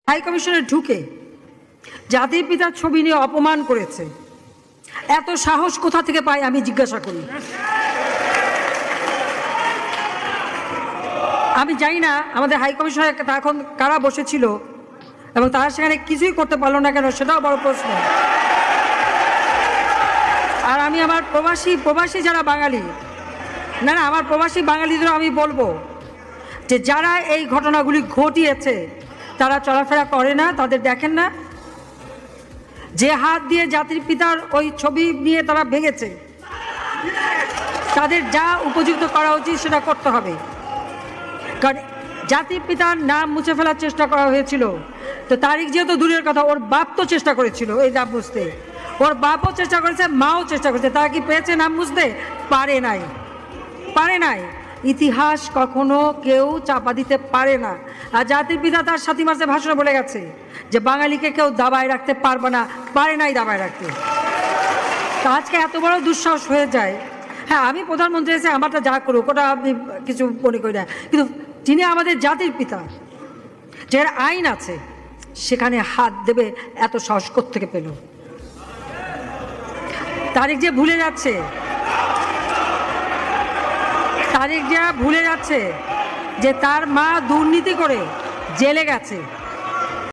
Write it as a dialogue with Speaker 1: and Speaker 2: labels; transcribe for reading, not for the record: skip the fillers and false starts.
Speaker 1: High কমিশনে ঢুকে জাতির পিতার ছবি নিয়ে অপমান করেছে। এত সাহস কোথা থেকে পায় আমি জিজ্ঞাসা করি। আমি জানি না আমাদের হাই কমিশনে এখন কারা বসেছিল এবং তারা সেখানে কিছুই করতে পারলো না কেন, সেটাও বড় প্রশ্ন। আর আমি আমার প্রবাসী যারা বাঙালি, না আমার প্রবাসী বাঙালিদেরও আমি বলবো যে যারা এই ঘটনাগুলি ঘটিয়েছে তারা চলাফেরা করে না, তাদের দেখেন না, যে হাত দিয়ে জাতির পিতার ওই ছবি নিয়ে তারা ভেঙেছে, তাদের যা উপযুক্ত করা উচিত সেটা করতে হবে। কারণ জাতির পিতার নাম মুছে ফেলার চেষ্টা করা হয়েছিল, তো তারিখ যেহেতু দূরের কথা, ওর বাপ তো চেষ্টা করেছিল এই নাম মুছতে, ওর বাপও চেষ্টা করেছে, মাও চেষ্টা করেছে। তারা কি পেয়েছে নাম মুছতে? পারে নাই। ইতিহাস কখনো কেউ চাপা দিতে পারে না। আর জাতির পিতা তার 7 মাসে ভাষণে বলে গেছে যে বাঙালিকে কেউ দাবায় রাখতে পারবে না, পারে নাই দাবায় রাখতে। তা আজকে এত বড় দুঃসাহস হয়ে যায়। হ্যাঁ, আমি প্রধানমন্ত্রী এসে আমারটা যা করুক ওটা আমি কিছু মনে করি না, কিন্তু যিনি আমাদের জাতির পিতা, যার আইন আছে, সেখানে হাত দেবে এত সাহস কোত্থেকে পেল? তারিখ যে ভুলে যাচ্ছে যে তার মা দুর্নীতি করে জেলে গেছে,